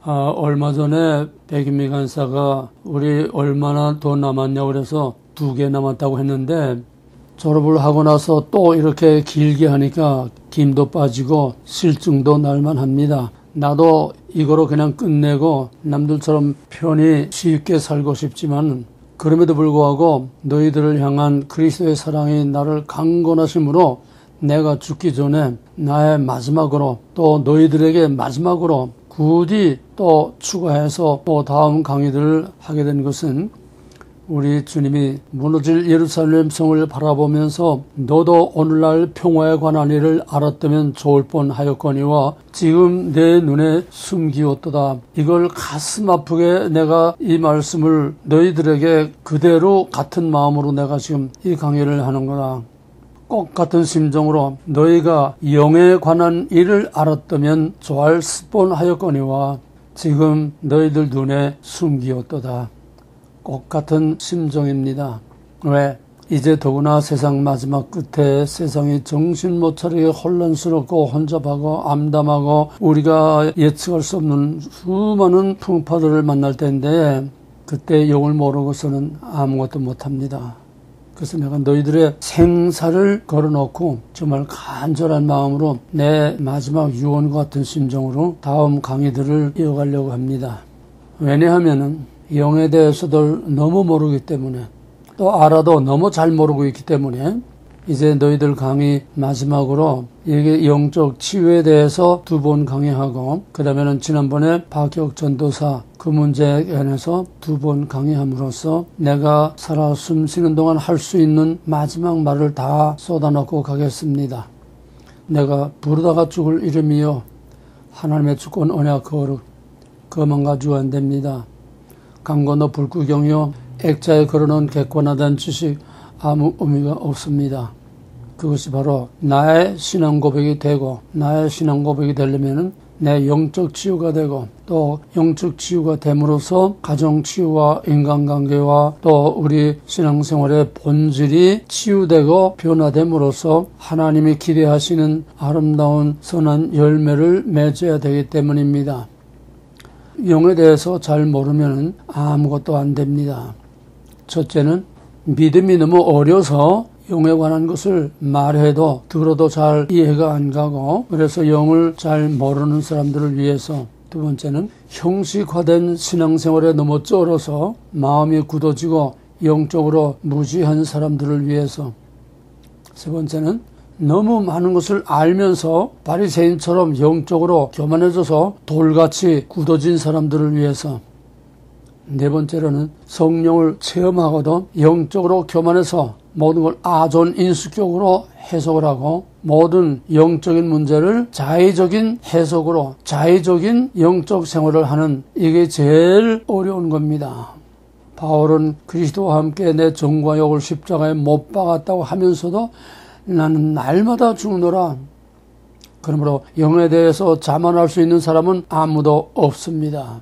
얼마 전에 백인미 간사가 우리 얼마나 더 남았냐고 그래서 2개 남았다고 했는데 졸업을 하고 나서 또 이렇게 길게 하니까 김도 빠지고 실증도 날만 합니다. 나도 이거로 그냥 끝내고 남들처럼 편히 쉽게 살고 싶지만 그럼에도 불구하고 너희들을 향한 그리스도의 사랑이 나를 강권하심으로 내가 죽기 전에 나의 마지막으로 또 너희들에게 마지막으로 굳이 또 추가해서 또 다음 강의들을 하게 된 것은 우리 주님이 무너질 예루살렘 성을 바라보면서 너도 오늘날 평화에 관한 일을 알았다면 좋을 뻔하였거니와 지금 내 눈에 숨기었도다. 이걸 가슴 아프게 내가 이 말씀을 너희들에게 그대로 같은 마음으로 내가 지금 이 강의를 하는 거다. 꼭 같은 심정으로 너희가 영에 관한 일을 알았다면 좋을 뻔하였거니와 지금 너희들 눈에 숨기었도다. 꼭 같은 심정입니다. 왜? 이제 더구나 세상 마지막 끝에 세상이 정신 못 차리게 혼란스럽고 혼잡하고 암담하고 우리가 예측할 수 없는 수많은 풍파들을 만날 텐데 그때 영을 모르고서는 아무것도 못합니다. 그래서 내가 너희들의 생사를 걸어놓고 정말 간절한 마음으로 내 마지막 유언과 같은 심정으로 다음 강의들을 이어가려고 합니다. 왜냐하면은 영에 대해서도 너무 모르기 때문에 또 알아도 너무 잘 모르고 있기 때문에 이제 너희들 강의 마지막으로 이게 영적 치유에 대해서 2번 강의하고 그 다음에는 지난번에 박혁 전도사 그 문제에 관해서 2번 강의함으로써 내가 살아 숨쉬는 동안 할 수 있는 마지막 말을 다 쏟아놓고 가겠습니다. 내가 부르다가 죽을 이름이요 하나님의 주권 언약 거룩 그만 가지고 안 됩니다. 강 건너 불구경이요 액자에 걸어놓은 객관화된 지식 아무 의미가 없습니다. 그것이 바로 나의 신앙 고백이 되고 나의 신앙 고백이 되려면 내 영적 치유가 되고 또 영적 치유가 됨으로써 가정 치유와 인간관계와 또 우리 신앙생활의 본질이 치유되고 변화됨으로써 하나님이 기대하시는 아름다운 선한 열매를 맺어야 되기 때문입니다. 영에 대해서 잘 모르면 아무것도 안 됩니다. 첫째는 믿음이 너무 어려서 영에 관한 것을 말해도 들어도 잘 이해가 안 가고 그래서 영을 잘 모르는 사람들을 위해서 두 번째는 형식화된 신앙생활에 너무 쩔어서 마음이 굳어지고 영적으로 무지한 사람들을 위해서 세 번째는 너무 많은 것을 알면서 바리새인처럼 영적으로 교만해져서 돌같이 굳어진 사람들을 위해서 네 번째로는 성령을 체험하고도 영적으로 교만해서 모든 걸 아존인수격으로 해석을 하고 모든 영적인 문제를 자의적인 해석으로 자의적인 영적 생활을 하는 이게 제일 어려운 겁니다. 바울은 그리스도와 함께 내 정과 욕을 십자가에 못 박았다고 하면서도 나는 날마다 죽노라. 그러므로 영에 대해서 자만할 수 있는 사람은 아무도 없습니다.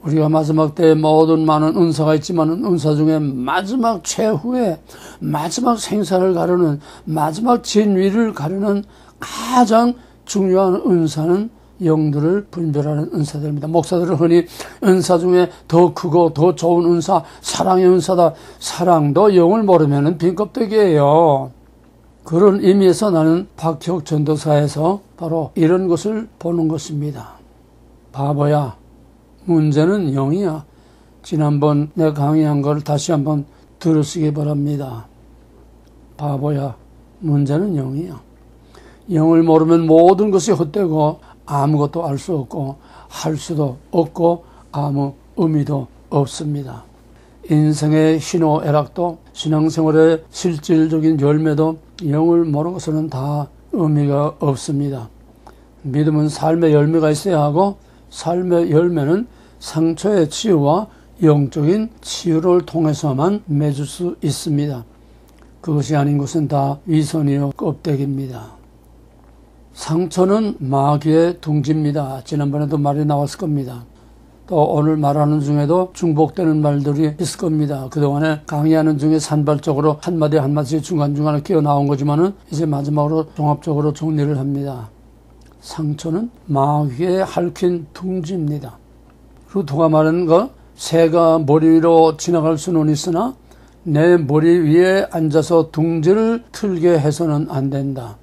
우리가 마지막 때에 모든 많은 은사가 있지만 은사 중에 마지막 최후의 마지막 생사를 가르는 마지막 진위를 가르는 가장 중요한 은사는 영들을 분별하는 은사들입니다. 목사들은 흔히 은사 중에 더 크고 더 좋은 은사 사랑의 은사다. 사랑도 영을 모르면 빈 껍데기예요. 그런 의미에서 나는 박혁 전도사에서 바로 이런 것을 보는 것입니다. 바보야, 문제는 영이야. 지난번 내가 강의한 걸 다시 한번 들으시기 바랍니다. 바보야, 문제는 영이야. 영을 모르면 모든 것이 헛되고 아무것도 알 수 없고 할 수도 없고 아무 의미도 없습니다. 인생의 희노애락도 신앙생활의 실질적인 열매도 영을 모르고서는 다 의미가 없습니다. 믿음은 삶의 열매가 있어야 하고 삶의 열매는 상처의 치유와 영적인 치유를 통해서만 맺을 수 있습니다. 그것이 아닌 것은 다 위선이요 껍데기입니다. 상처는 마귀의 둥지입니다. 지난번에도 말이 나왔을 겁니다. 또 오늘 말하는 중에도 중복되는 말들이 있을 겁니다. 그동안에 강의하는 중에 산발적으로 한마디 한마디 중간중간에 끼어 나온 거지만은 이제 마지막으로 종합적으로 정리를 합니다. 상처는 마귀의 핥힌 둥지입니다. 그리고 누가 말하는 거, 새가 머리 위로 지나갈 수는 있으나 내 머리 위에 앉아서 둥지를 틀게 해서는 안 된다.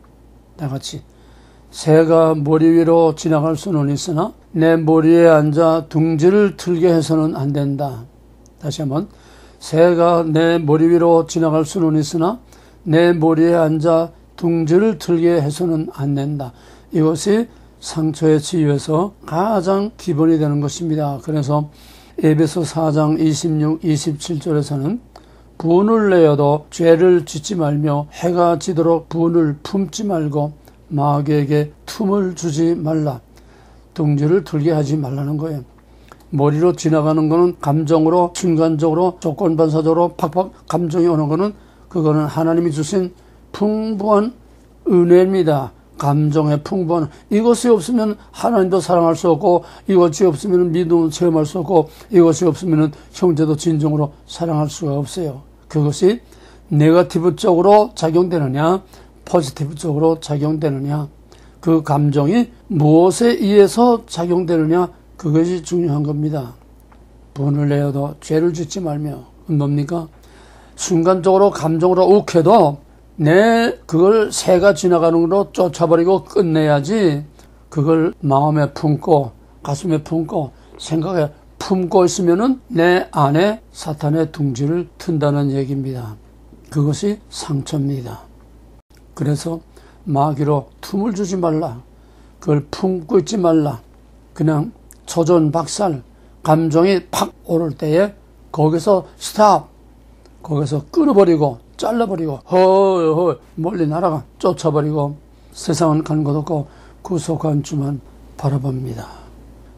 다같이 새가 머리 위로 지나갈 수는 있으나 내 머리에 앉아 둥지를 틀게 해서는 안 된다. 다시 한번, 새가 내 머리 위로 지나갈 수는 있으나 내 머리에 앉아 둥지를 틀게 해서는 안 된다. 이것이 상처의 치유에서 가장 기본이 되는 것입니다. 그래서 에베소 4장 26, 27절에서는 분을 내어도 죄를 짓지 말며 해가 지도록 분을 품지 말고 마귀에게 틈을 주지 말라. 둥지를 틀게 하지 말라는 거예요. 머리로 지나가는 거는 감정으로, 순간적으로, 조건반사적으로 팍팍 감정이 오는 거는, 그거는 하나님이 주신 풍부한 은혜입니다. 감정의 풍부한, 이것이 없으면 하나님도 사랑할 수 없고, 이것이 없으면 믿음을 체험할 수 없고, 이것이 없으면 형제도 진정으로 사랑할 수가 없어요. 그것이 네거티브 쪽으로 작용되느냐, 포지티브 쪽으로 작용되느냐, 그 감정이 무엇에 의해서 작용되느냐, 그것이 중요한 겁니다. 분을 내어도 죄를 짓지 말며. 뭡니까? 순간적으로 감정으로 욱해도 그걸 새가 지나가는 걸로 쫓아버리고 끝내야지, 그걸 마음에 품고 가슴에 품고 생각에 품고 있으면은 내 안에 사탄의 둥지를 튼다는 얘기입니다. 그것이 상처입니다. 그래서 마귀로 틈을 주지 말라. 그걸 품고 있지 말라. 그냥 초전박살, 감정이 팍 오를 때에 거기서 스탑, 거기서 끊어버리고 잘라버리고 헐 멀리 날아가 쫓아버리고 세상은 간 것 없고 구속한 주만 바라봅니다.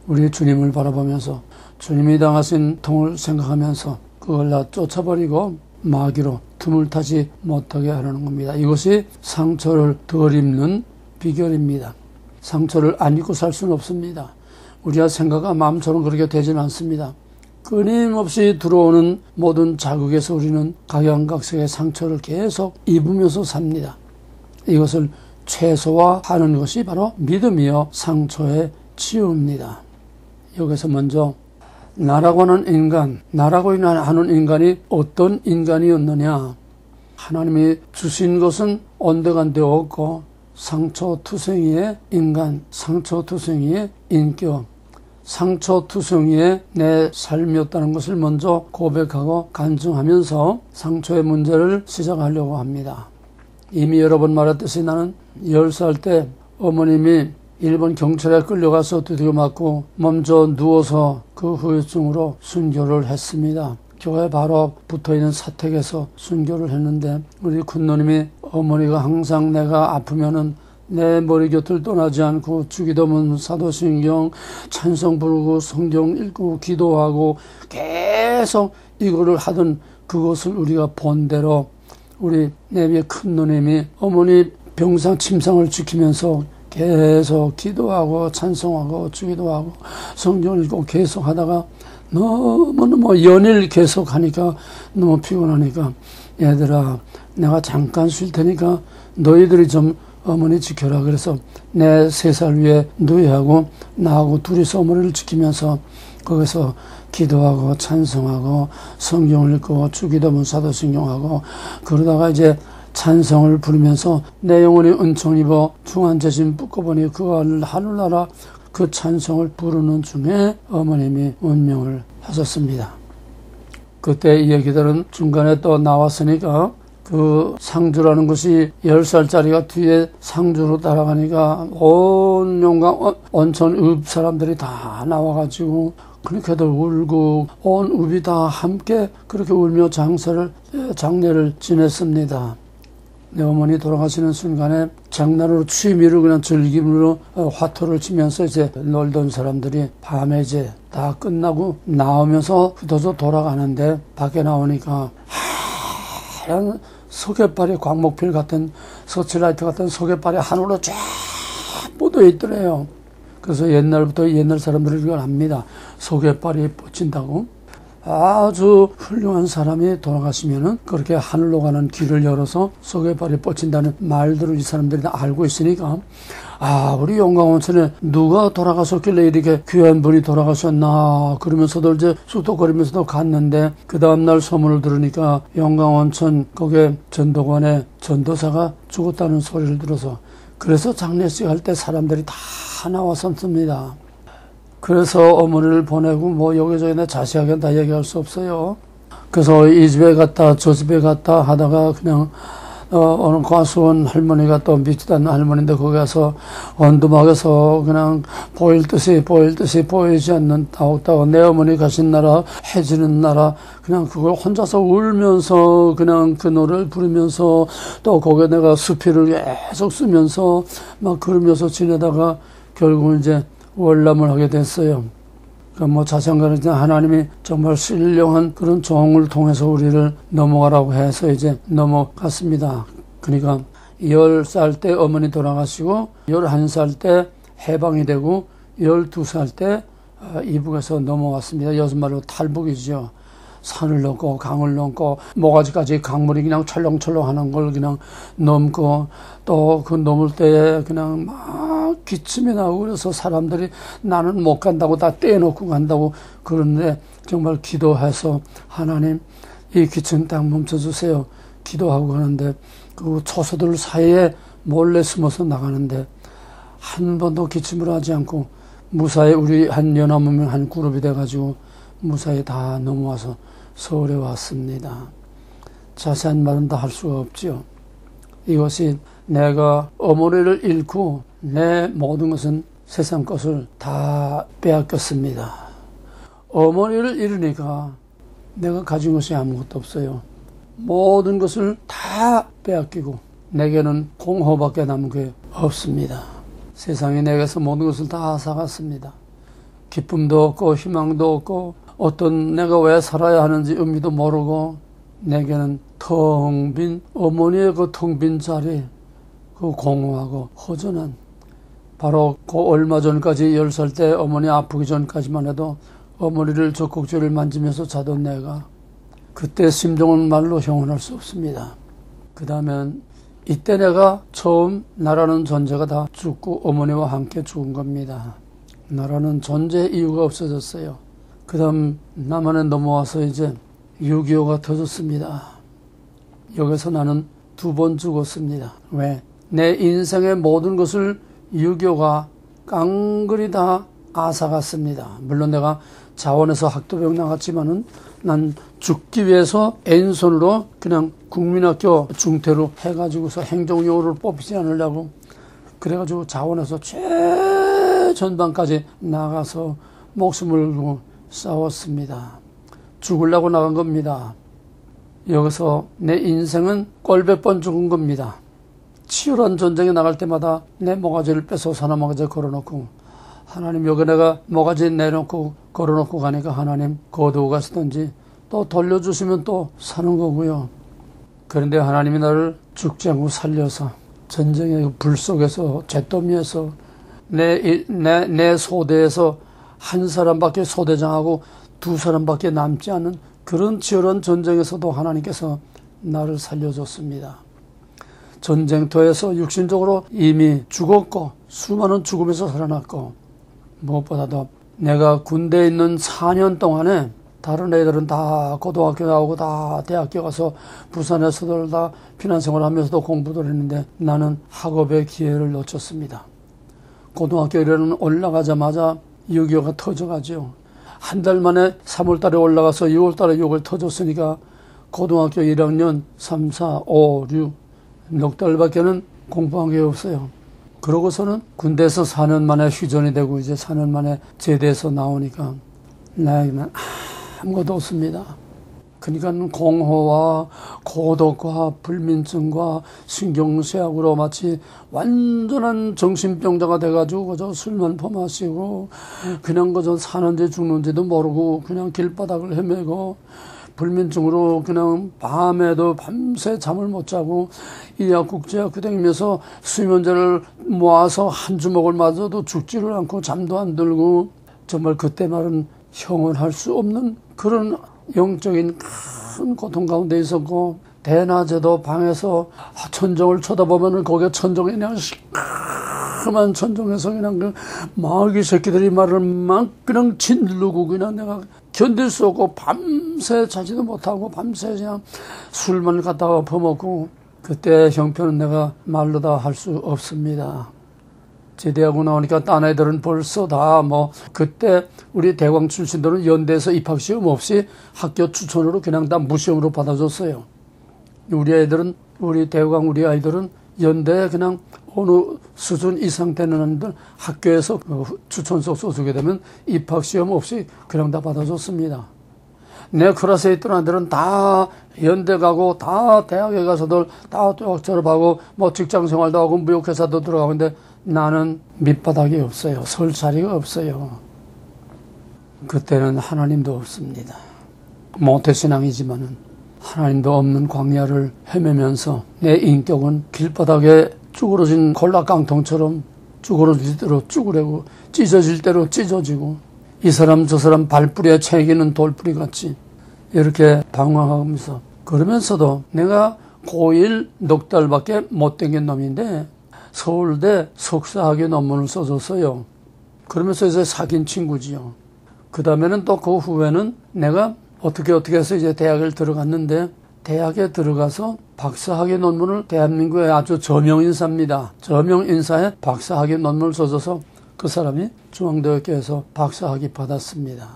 우리 주님을 바라보면서 주님이 당하신 통을 생각하면서 그걸 다 쫓아버리고 마귀로 틈을 타지 못하게 하려는 겁니다. 이것이 상처를 덜 입는 비결입니다. 상처를 안 입고 살 수는 없습니다. 우리가 생각과 마음처럼 그렇게 되지는 않습니다. 끊임없이 들어오는 모든 자극에서 우리는 각양각색의 상처를 계속 입으면서 삽니다. 이것을 최소화하는 것이 바로 믿음이요 상처의 치유입니다. 여기서 먼저 나라고 하는 인간, 나라고 하는 인간이 어떤 인간이었느냐. 하나님이 주신 것은 온데간데 없고 상처투성이의 인간, 상처투성이의 인격, 상처투성이의 내 삶이었다는 것을 먼저 고백하고 간증하면서 상처의 문제를 시작하려고 합니다. 이미 여러 번 말했듯이 나는 10살 때 어머님이 일본 경찰에 끌려가서 두드려 맞고 먼저 누워서 그 후유증으로 순교를 했습니다. 교회 바로 붙어있는 사택에서 순교를 했는데 우리 군노님이 어머니가 항상 내가 아프면은 내 머리 곁을 떠나지 않고 주기도문, 사도신경, 찬송 부르고 성경 읽고 기도하고 계속 이거를 하던 그것을 우리가 본 대로 우리 내비의 큰 누님이 어머니 병상 침상을 지키면서 계속 기도하고 찬송하고 주기도하고 성경 읽고 계속 하다가 너무 연일 계속 하니까 너무 피곤하니까 얘들아 내가 잠깐 쉴 테니까 너희들이 좀 어머니 지켜라. 그래서 내 3살 위에 누이하고 나하고 둘이서 어머니를 지키면서 거기서 기도하고 찬송하고 성경을 읽고 주기도문 사도신경하고 그러다가 이제 찬성을 부르면서 내 영혼이 은총 입어 중한재심 뿌꺼보니 그 하늘나라 그 찬성을 부르는 중에 어머님이 운명을 하셨습니다. 그때 이 얘기들은 중간에 또 나왔으니까 그 상주라는 것이 10살짜리가 뒤에 상주로 따라가니까 온 용강 온천 읍 사람들이 다 나와가지고 그렇게들 울고 온 읍이 다 함께 그렇게 울며 장례를 지냈습니다. 내 어머니 돌아가시는 순간에 장난으로 취미로 그냥 즐김으로 화투를 치면서 이제 놀던 사람들이 밤에 이제 다 끝나고 나오면서 흩어져 돌아가는데 밖에 나오니까 하얀 소개발이 광목필 같은 서치라이트 같은 소개발이 하늘로 쫙 뻗어 있더래요. 그래서 옛날부터 옛날 사람들이 이걸 압니다. 소개발이 뻗친다고. 아주 훌륭한 사람이 돌아가시면은 그렇게 하늘로 가는 길을 열어서 소개발이 뻗친다는 말들을 이 사람들이 다 알고 있으니까 우리 영광원천에 누가 돌아가셨길래 이렇게 귀한 분이 돌아가셨나 그러면서도 이제 쑥덕거리면서도 갔는데 그 다음날 소문을 들으니까 영광원천 거기에 전도관에 전도사가 죽었다는 소리를 들어서 그래서 장례식 할 때 사람들이 다 나왔었습니다. 그래서 어머니를 보내고 뭐 여기저기 자세하게 다 얘기할 수 없어요. 그래서 이 집에 갔다 저 집에 갔다 하다가 그냥 어느 과수원 할머니가 또 믿지도 않는 할머니인데 거기 가서 언두막에서 그냥 보일 듯이 보이지 않는 다옥다고 내 어머니 가신 나라 해지는 나라 그냥 그걸 혼자서 울면서 그냥 그 노래를 부르면서 또 거기에 내가 수필을 계속 쓰면서 막 그러면서 지내다가 결국 이제 월남을 하게 됐어요. 그러니까 뭐 자생가는 하나님이 정말 신령한 그런 종을 통해서 우리를 넘어가라고 해서 이제 넘어갔습니다. 그러니까 10살 때 어머니 돌아가시고 11살 때 해방이 되고 12살 때 이북에서 넘어왔습니다. 이것말로 탈북이죠. 산을 넘고 강을 넘고 모가지까지 강물이 그냥 철렁철렁 하는 걸 그냥 넘고 또 그 넘을 때 그냥 막 기침이 나고 그래서 사람들이 나는 못 간다고 다 떼어놓고 간다고 그러는데 정말 기도해서 하나님 이 기침 딱 멈춰주세요. 기도하고 가는데 그 초소들 사이에 몰래 숨어서 나가는데 한 번도 기침을 하지 않고 무사히 우리 한 연합문명 한 그룹이 돼가지고 무사히 다 넘어와서 서울에 왔습니다. 자세한 말은 다 할 수가 없죠. 이것이 내가 어머니를 잃고 내 모든 것은 세상 것을 다 빼앗겼습니다. 어머니를 잃으니까 내가 가진 것이 아무것도 없어요. 모든 것을 다 빼앗기고 내게는 공허밖에 남은 게 없습니다. 세상이 내게서 모든 것을 다 앗아갔습니다. 기쁨도 없고 희망도 없고 어떤 내가 왜 살아야 하는지 의미도 모르고 내게는 텅 빈 어머니의 그 텅 빈 자리 그 공허하고 허전한 바로 그 얼마 전까지 10살 때 어머니 아프기 전까지만 해도 어머니를 젖꼭지를 만지면서 자던 내가 그때 심정은 말로 형언할 수 없습니다. 그 다음엔 이때 내가 처음 나라는 존재가 다 죽고 어머니와 함께 죽은 겁니다. 나라는 존재 이유가 없어졌어요. 그 다음 남한에 넘어와서 이제 6.25가 터졌습니다. 여기서 나는 2번 죽었습니다. 왜? 내 인생의 모든 것을 6.25가 깡그리 다 앗아갔습니다. 물론 내가 자원에서 학도병 나갔지만은 난 죽기 위해서 N손으로 그냥 국민학교 중퇴로 해가지고서 행정용으로 뽑히지 않으려고 그래가지고 자원에서 최전방까지 나가서 목숨을 걸고 싸웠습니다. 죽으려고 나간 겁니다. 여기서 내 인생은 꼴몇 번 죽은 겁니다. 치열한 전쟁에 나갈 때마다 내 모가지를 빼서 사나 모가지 걸어놓고 하나님 여기 내가 모가지 내놓고 걸어놓고 가니까 하나님 거두고 가시든지 또 돌려주시면 또 사는 거고요. 그런데 하나님이 나를 죽지 않고 살려서 전쟁의 불 속에서 잿더미에서 내 소대에서 한 사람밖에 소대장하고 2사람밖에 남지 않은 그런 치열한 전쟁에서도 하나님께서 나를 살려줬습니다. 전쟁터에서 육신적으로 이미 죽었고 수많은 죽음에서 살아났고 무엇보다도 내가 군대에 있는 4년 동안에 다른 애들은 다 고등학교 나오고 다 대학교 가서 부산에서도 다 피난생활 하면서도 공부도 했는데 나는 학업의 기회를 놓쳤습니다. 고등학교 1회는 올라가자마자 6.25가 터져가지고 한 달 만에 3월 달에 올라가서 6월 달에 6월 터졌으니까 고등학교 1학년 3, 4, 5, 6 넉 달밖에는 공부한 게 없어요. 그러고서는 군대에서 4년 만에 휴전이 되고 이제 4년 만에 제대해서 나오니까 나에게는 아무것도 없습니다. 그러니까 공허와 고독과 불민증과 신경쇠약으로 마치 완전한 정신병자가 돼가지고 그저 술만 퍼마시고 그냥 그저 사는지 죽는지도 모르고 그냥 길바닥을 헤매고 불면증으로 그냥 밤에도 밤새 잠을 못 자고 이약국제약 다니면서 수면제를 모아서 한 주먹을 맞아도 죽지를 않고 잠도 안 들고 정말 그때 말은 형언할 수 없는 그런 영적인 큰 고통 가운데 있었고 대낮에도 방에서 천정을 쳐다보면 거기에 천정에 그냥 조그만 천정에서 그냥 그 마귀 새끼들이 말을 막 그냥 짓누르고 그냥 내가 견딜 수 없고 밤새 자지도 못하고 밤새 그냥 술만 갖다가 퍼먹고 그때 형편은 내가 말로 다 할 수 없습니다. 제대하고 나오니까 딴 애들은 벌써 다 뭐 그때 우리 대광 출신들은 연대에서 입학시험 없이 학교 추천으로 그냥 다 무시형으로 받아줬어요. 우리 애들은 우리 대광 우리 아이들은 연대에 그냥 어느 수준 이상 되는 애들 학교에서 추천서 써주게 되면 입학시험 없이 그냥 다 받아줬습니다. 내 클래스에 있던 애들은 다 연대 가고 다 대학에 가서들 다 졸업하고 뭐 직장생활도 하고 무역회사도 들어가고 근데 나는 밑바닥이 없어요. 설 자리가 없어요. 그때는 하나님도 없습니다. 모태신앙이지만은 하나님도 없는 광야를 헤매면서 내 인격은 길바닥에 쭈그러진 콜라깡통처럼 쭈그러질 대로 쭈그레고 찢어질 대로 찢어지고 이 사람 저 사람 발뿌리에 채기는 돌뿌리 같이 이렇게 방황하면서 그러면서도 내가 고1 넉 달밖에 못 댕긴 놈인데 서울대 석사학위 논문을 써줬어요. 그러면서 이제 사귄 친구지요. 그 다음에는 또 그 후에는 내가 어떻게 해서 이제 대학을 들어갔는데 대학에 들어가서 박사학위 논문을 대한민국의 아주 저명인사입니다. 저명인사에 박사학위 논문을 써줘서 그 사람이 중앙대학교에서 박사학위 받았습니다.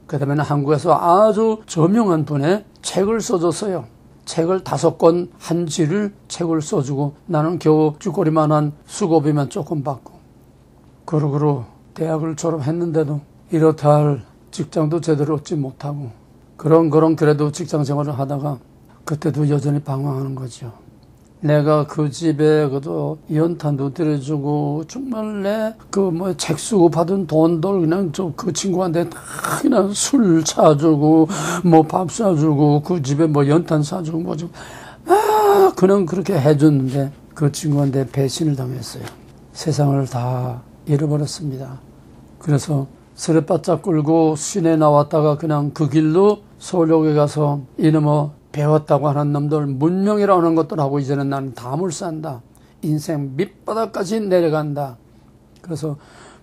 그 다음에는 한국에서 아주 저명한 분의 책을 써줬어요. 책을 5권 한 지를 책을 써주고 나는 겨우 쭈꼬리만한 수고비만 조금 받고 그러고로 대학을 졸업했는데도 이렇다 할 직장도 제대로 얻지 못하고 그런 그래도 직장 생활을 하다가 그때도 여전히 방황하는 거죠. 내가 그 집에 그도 연탄도 들여주고 정말 내 그 책 쓰고 받은 돈들 그냥 그 친구한테 다 그냥 술 사주고 뭐 밥 사주고 그 집에 뭐 연탄 사주고 뭐 좀 그냥 그렇게 해줬는데 그 친구한테 배신을 당했어요. 세상을 다 잃어버렸습니다. 그래서 스레바짝 끌고 시내 나왔다가 그냥 그 길로 서울역에 가서 이놈의 배웠다고 하는 놈들 문명이라는 것들 하고 이제는 나는 담을 쌓는다. 인생 밑바닥까지 내려간다. 그래서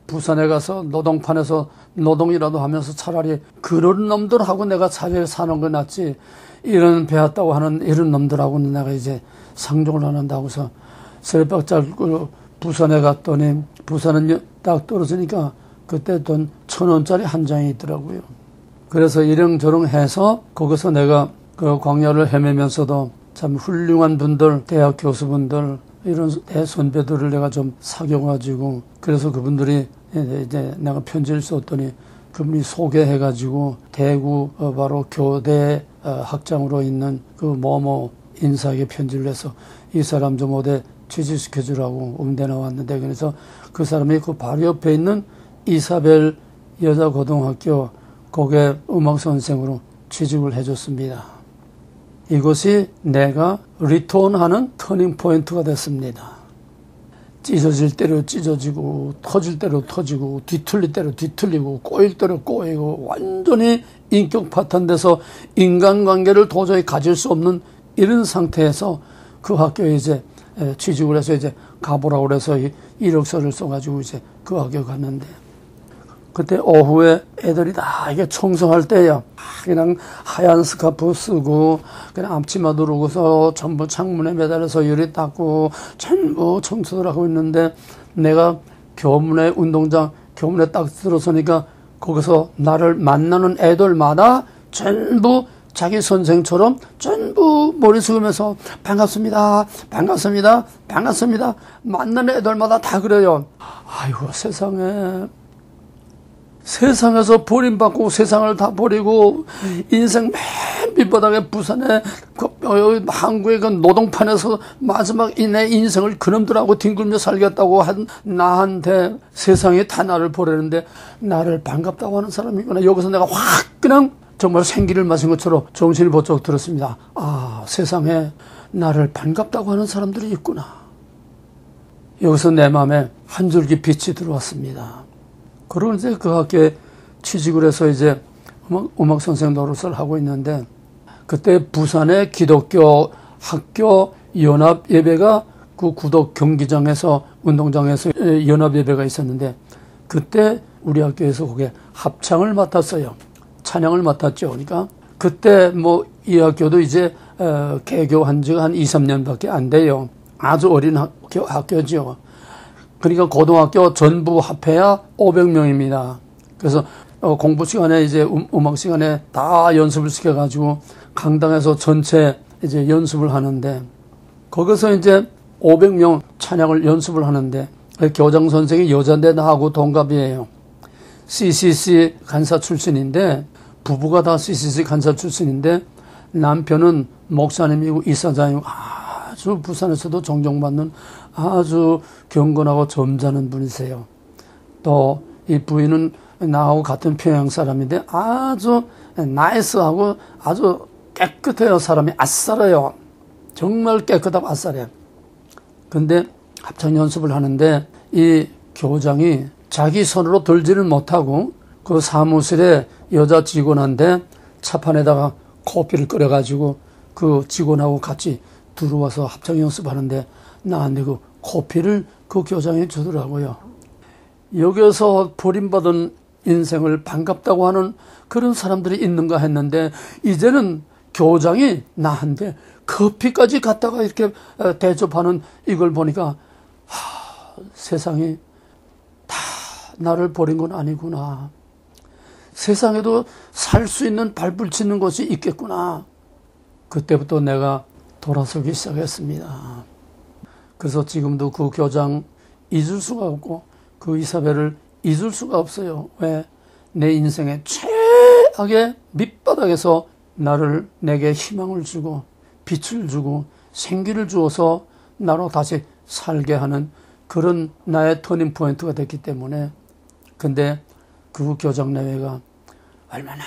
부산에 가서 노동판에서 노동이라도 하면서 차라리 그런 놈들하고 내가 차라리 사는 거 낫지 이런 배웠다고 하는 이런 놈들하고는 내가 이제 상종을 안 한다고 해서 스레바짝 끌고 부산에 갔더니 부산은 딱 떨어지니까 그때 돈 1,000원짜리 한 장이 있더라고요. 그래서 이렁저렁 해서 거기서 내가 그 광야를 헤매면서도 참 훌륭한 분들, 대학 교수분들, 이런 대선배들을 내가 좀 사귀어가지고, 그래서 그분들이 이제 내가 편지를 썼더니 그분이 소개해가지고 대구 바로 교대 학장으로 있는 그 뭐뭐 인사에게 편지를 해서 이 사람 좀 어디 취직시켜주라고 음대 나왔는데, 그래서 그 사람이 그 바로 옆에 있는 이사벨 여자고등학교 거기에 음악선생으로 취직을 해줬습니다. 이것이 내가 리턴하는 터닝포인트가 됐습니다. 찢어질 대로 찢어지고 터질 대로 터지고 뒤틀릴 대로 뒤틀리고 꼬일 대로 꼬이고 완전히 인격 파탄돼서 인간관계를 도저히 가질 수 없는 이런 상태에서 그 학교에 이제 취직을 해서 이제 가보라고 그래서 이력서를 써가지고 이제 그 학교 갔는데, 그때 오후에 애들이 다 이게 청소할 때요. 그냥 하얀 스카프 쓰고 그냥 앞치마 두르고서 전부 창문에 매달려서 유리 닦고 전부 청소를 하고 있는데, 내가 교문에 운동장 교문에 딱 들어서니까 거기서 나를 만나는 애들마다 전부 자기 선생처럼 전부 머리 숙이면서 반갑습니다, 반갑습니다, 반갑습니다. 만나는 애들마다 다 그래요. 아이고 세상에서 버림받고 세상을 다 버리고 인생 맨 밑바닥에 부산에 한국의 그 노동판에서 마지막 내 인생을 그놈들하고 뒹굴며 살겠다고 한 나한테 세상이 다 나를 버리는데 나를 반갑다고 하는 사람이구나. 여기서 내가 확 그냥 정말 생기를 마신 것처럼 정신이 번쩍 들었습니다. 아, 세상에 나를 반갑다고 하는 사람들이 있구나. 여기서 내 마음에 한 줄기 빛이 들어왔습니다. 그러고 이제 그 학교에 취직을 해서 이제 음악 선생 노릇을 하고 있는데, 그때 부산의 기독교 학교 연합 예배가 그 구덕 경기장에서 운동장에서 연합예배가 있었는데 그때 우리 학교에서 그게 합창을 맡았어요. 찬양을 맡았죠. 그러니까 그때 뭐 이 학교도 이제 개교한 지가 한 2, 3년밖에 안 돼요. 아주 어린 학교죠. 그러니까 고등학교 전부 합해야 500명입니다. 그래서 공부 시간에 이제 음악 시간에 다 연습을 시켜가지고 강당에서 전체 이제 연습을 하는데 거기서 이제 500명 찬양을 연습을 하는데 교장 선생이 여잔데 나하고 동갑이에요. CCC 간사 출신인데 부부가 다 CCC 간사 출신인데 남편은 목사님이고 이사장이고 아주 부산에서도 존경받는 아주 경건하고 점잖은 분이세요. 또 이 부인은 나하고 같은 평양 사람인데 아주 나이스하고 아주 깨끗해요. 사람이 아싸라요. 정말 깨끗하고 아싸래요. 근데 합창 연습을 하는데 이 교장이 자기 손으로 들지를 못하고 그 사무실에 여자 직원한테 차판에다가 커피를 끓여가지고 그 직원하고 같이 들어와서 합창 연습하는데 나한테 그 커피를 그 교장이 주더라고요. 여기서 버림받은 인생을 반갑다고 하는 그런 사람들이 있는가 했는데 이제는 교장이 나한테 커피까지 갖다가 이렇게 대접하는 이걸 보니까 세상이 다 나를 버린 건 아니구나. 세상에도 살 수 있는 발붙이는 것이 있겠구나. 그때부터 내가 돌아서기 시작했습니다. 그래서 지금도 그 교장 잊을 수가 없고 그 이사벨을 잊을 수가 없어요. 왜? 내 인생의 최악의 밑바닥에서 내게 희망을 주고 빛을 주고 생기를 주어서 나로 다시 살게 하는 그런 나의 터닝 포인트가 됐기 때문에 근데 그 교장 내외가 얼마나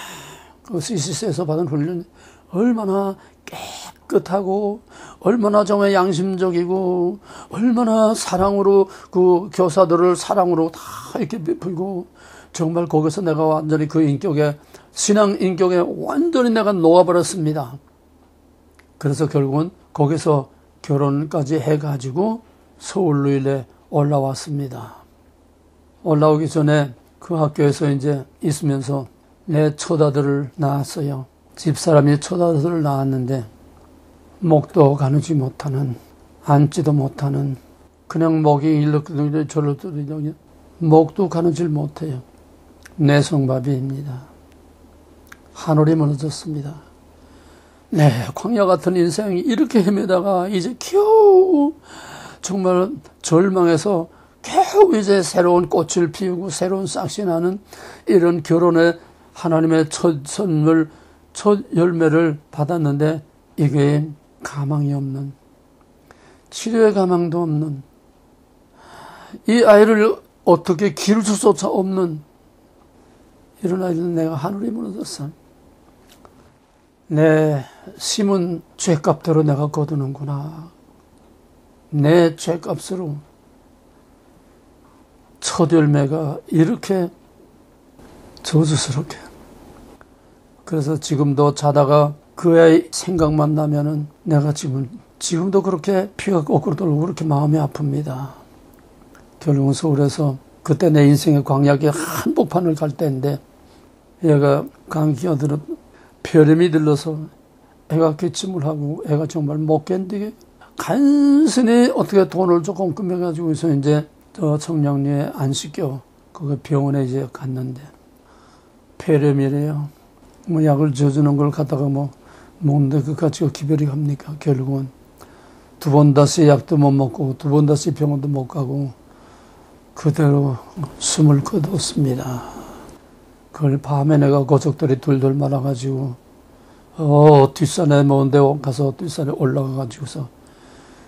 그 CCC에서 받은 훈련이 얼마나 깨끗하고 얼마나 정말 양심적이고 얼마나 사랑으로 그 교사들을 사랑으로 다 이렇게 베풀고 정말 거기서 내가 완전히 그 인격에 신앙 인격에 완전히 내가 녹아버렸습니다. 그래서 결국은 거기서 결혼까지 해가지고 서울루일에 올라왔습니다. 올라오기 전에 그 학교에서 이제 있으면서 내 처다들을 낳았어요. 집사람이 처다들을 낳았는데 목도 가누지 못하는 앉지도 못하는 그냥 목이 이렇게 저렇게 목도 가누질 못해요. 내성마비입니다. 하늘이 무너졌습니다. 네, 광야 같은 인생이 이렇게 헤매다가 이제 겨우 정말 절망해서 겨우 이제 새로운 꽃을 피우고 새로운 싹이 나는 이런 결혼의 하나님의 첫 선물, 첫 열매를 받았는데 이게 가망이 없는, 치료의 가망도 없는, 이 아이를 어떻게 기를 수조차 없는 이런 아이를 내가 하늘이 무너졌어. 내 심은 죄값대로 내가 거두는구나. 내 죄값으로 첫 열매가 이렇게 저주스럽게. 그래서 지금도 자다가 그 아이 생각만 나면은 내가 지금도 그렇게 피가 거꾸로 돌고 그렇게 마음이 아픕니다. 결국은 서울에서 그때 내 인생의 광야의 한복판을 갈 때인데 얘가 감기가 들어 폐렴이 들러서 애가 기침을 하고 애가 정말 못 견디게 간신히 어떻게 돈을 조금 꾸며가지고서 이제 저 청량리에 안 씻겨 그 병원에 이제 갔는데 폐렴이래요. 뭐 약을 줘주는 걸 갖다가 뭐 먹는데 그까지가 기별이 갑니까? 결국은 두 번 다시 약도 못 먹고 두 번 다시 병원도 못 가고 그대로 숨을 거뒀습니다. 그걸 밤에 내가 고속들이 둘둘 말아가지고 뒷산에 먼데 가서 뒷산에 올라가가지고서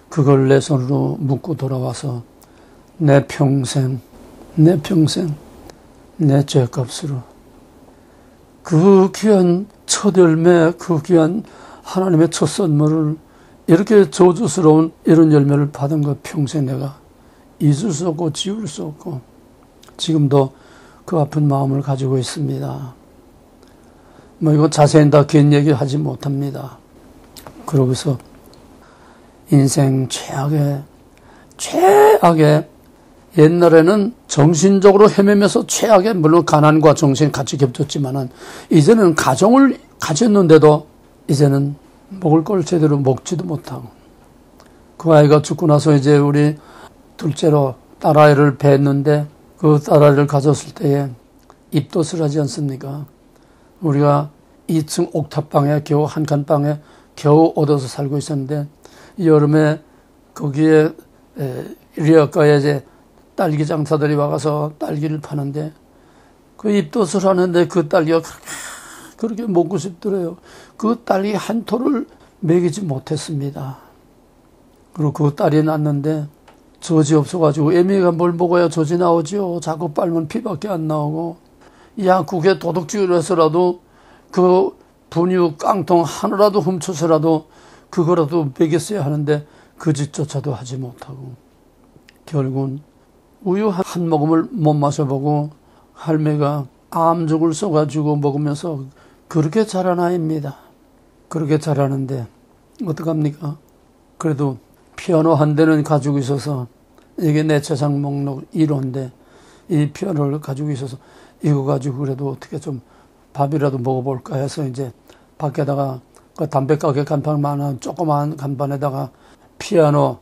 그걸 내 손으로 묶고 돌아와서 내 평생 내 죄값으로 그 귀한 첫 열매, 그 귀한 하나님의 첫 선물을 이렇게 저주스러운 이런 열매를 받은 것 평생 내가 잊을 수 없고 지울 수 없고 지금도 그 아픈 마음을 가지고 있습니다. 뭐 이거 자세히 다 긴 얘기 하지 못합니다. 그러고서 인생 최악의 옛날에는 정신적으로 헤매면서 최악의, 물론 가난과 정신이 같이 겹쳤지만은, 이제는 가정을 가졌는데도 이제는 먹을 걸 제대로 먹지도 못하고, 그 아이가 죽고 나서 이제 우리 둘째로 딸아이를 뵀는데, 그 딸아이를 가졌을 때에 입덧을 하지 않습니까? 우리가 2층 옥탑방에 겨우 한 칸 방에 겨우 얻어서 살고 있었는데, 여름에 거기에 리어가에 이제 딸기 장사들이 와가서 딸기를 파는데, 그 입덧을 하는데 그 딸기가 그렇게 먹고 싶더래요. 그 딸기 한 토를 먹이지 못했습니다. 그리고 그 딸이 낳는데 젖이 없어가지고, 애미가 뭘 먹어야 젖이 나오지요. 자꾸 빨면 피밖에 안 나오고, 약국에 도둑질을 해서라도 그 분유 깡통 하나라도 훔쳐서라도 그거라도 먹였어야 하는데 그 짓조차도 하지 못하고, 결국은 우유 한 모금을 못 마셔보고 할매가 암죽을 써가지고 먹으면서 그렇게 자란 아이입니다. 그렇게 자라는데 어떡합니까? 그래도 피아노 한 대는 가지고 있어서, 이게 내 재산 목록 1호인데 이 피아노를 가지고 있어서 이거 가지고 그래도 어떻게 좀 밥이라도 먹어볼까 해서 이제 밖에다가 그 담배가게 간판만한 조그마한 간판에다가 피아노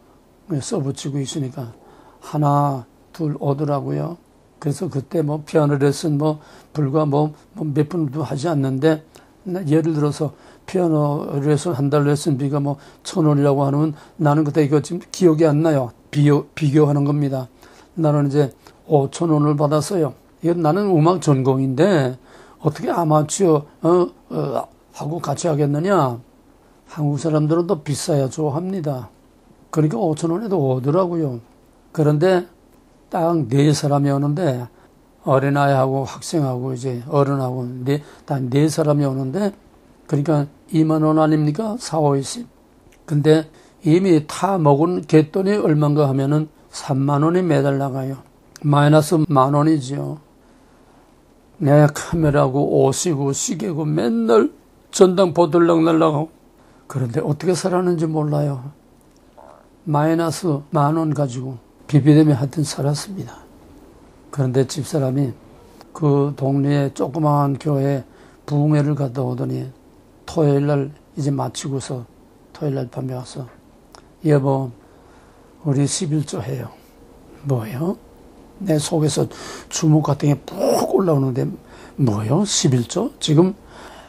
써붙이고 있으니까 하나 둘 오더라고요. 그래서 그때 뭐 피아노 레슨 불과 몇 분도 하지 않는데, 예를 들어서 피아노 레슨 한 달 레슨비가 1,000원이라고 하면 나는 그때 이거 지금 기억이 안 나요. 비교하는 겁니다. 나는 이제 5,000원을 받았어요. 이건 나는 음악 전공인데 어떻게 아마추어 하고 같이 하겠느냐. 한국 사람들은 더 비싸야 좋아합니다. 그러니까 5,000원에도 오더라고요. 그런데 딱 4사람이 오는데, 어린아이하고 학생하고 이제 어른하고 딱 4사람이 오는데, 그러니까 2만 원 아닙니까? 4, 5, 20. 근데 이미 타 먹은 갯돈이 얼마인가 하면은 3만 원이 매달 나가요. 마이너스 10,000원이지요. 내 카메라고 옷이고 시계고 맨날 전당포 들락날락하고. 그런데 어떻게 살았는지 몰라요. 마이너스 10,000원 가지고 비비대며 하여튼 살았습니다. 그런데 집사람이 그 동네에 조그마한 교회에 부흥회를 갔다 오더니 토요일날 이제 마치고서 토요일날 밤에 와서, 여보 우리 11조 해요. 뭐요? 내 속에서 주먹 같은 게 푹 올라오는데, 뭐요? 11조? 지금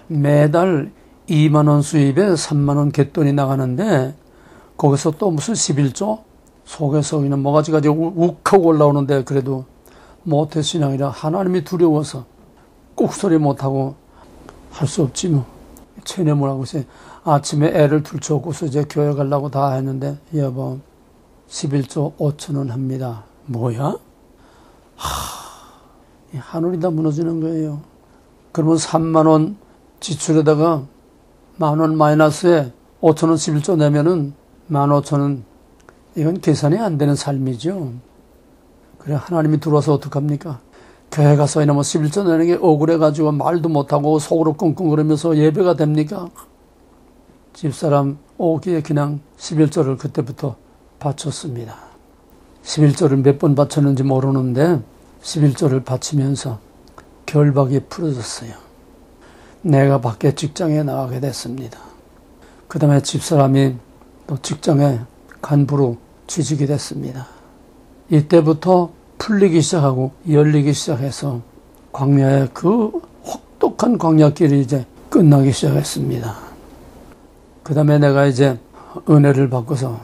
매달 2만 원 수입에 3만 원 갯돈이 나가는데 거기서 또 무슨 11조? 속에서 그냥 뭐가지가 욱하고 올라오는데, 그래도 모태신앙이라 하나님이 두려워서 꾹소리 못하고 할 수 없지 뭐. 체념을 하고 있어요. 아침에 애를 들쳐오고서 이제 교회 가려고 다 했는데, 여보 11조 5,000원 합니다. 뭐야? 하늘이 다 무너지는 거예요. 그러면 3만 원 지출에다가 10,000원 마이너스에 5,000원 11조 내면은 15,000원, 이건 계산이 안 되는 삶이죠. 그래, 하나님이 들어와서 어떡합니까? 교회 가서 이놈의 11조 내는 게 억울해가지고 말도 못하고 속으로 끙끙거리면서 예배가 됩니까? 집사람 오기에 그냥 11조를 그때부터 바쳤습니다. 11조를 몇 번 바쳤는지 모르는데 11조를 바치면서 결박이 풀어졌어요. 내가 밖에 직장에 나가게 됐습니다. 그 다음에 집사람이 또 직장에 간부로 취직이 됐습니다. 이때부터 풀리기 시작하고 열리기 시작해서 광야의 그 혹독한 광야길이 이제 끝나기 시작했습니다. 그 다음에 내가 이제 은혜를 받고서,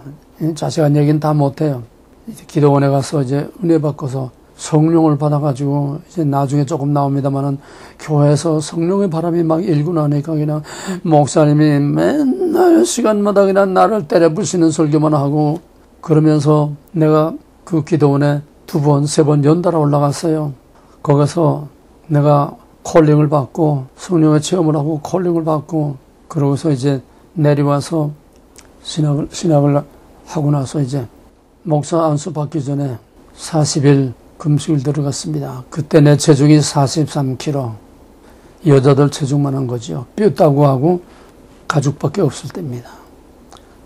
자세한 얘기는 다 못해요. 이제 기도원에 가서 이제 은혜 받고서 성령을 받아가지고, 이제 나중에 조금 나옵니다만은 교회에서 성령의 바람이 막 일고 나니까 그냥 목사님이 맨날 시간마다 그냥 나를 때려 부시는 설교만 하고, 그러면서 내가 그 기도원에 2번, 3번 연달아 올라갔어요. 거기서 내가 콜링을 받고 성령의 체험을 하고 콜링을 받고, 그러고서 이제 내려와서 신학을 하고 나서 이제 목사 안수 받기 전에 40일 금식을 들어갔습니다. 그때 내 체중이 43kg. 여자들 체중만 한 거죠. 뼈다고 하고 가죽밖에 없을 때입니다.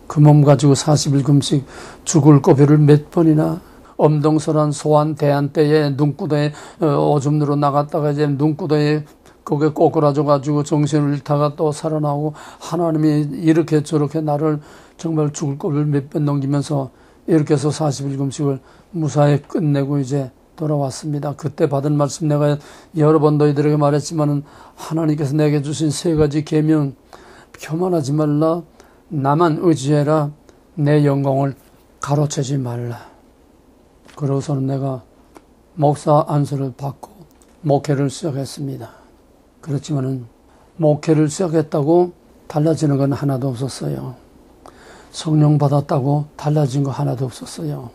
그 몸 가지고 40일 금식, 죽을 고비를 몇 번이나 엄동설한 소환 대한 때에 눈구덩이 오줌으로 나갔다가 이제 눈구덩이 거기에 꼬꾸라져가지고 정신을 잃다가 또 살아나오고 하나님이 이렇게 저렇게 나를 정말 죽을 꼴을 몇 번 넘기면서 이렇게 해서 40일 금식을 무사히 끝내고 이제 돌아왔습니다. 그때 받은 말씀 내가 여러 번 너희들에게 말했지만은 하나님께서 내게 주신 3가지 계명, 교만하지 말라, 나만 의지해라, 내 영광을 가로채지 말라. 그러고서는 내가 목사 안수를 받고 목회를 시작했습니다. 그렇지만은 목회를 시작했다고 달라지는 건 하나도 없었어요. 성령 받았다고 달라진 거 하나도 없었어요.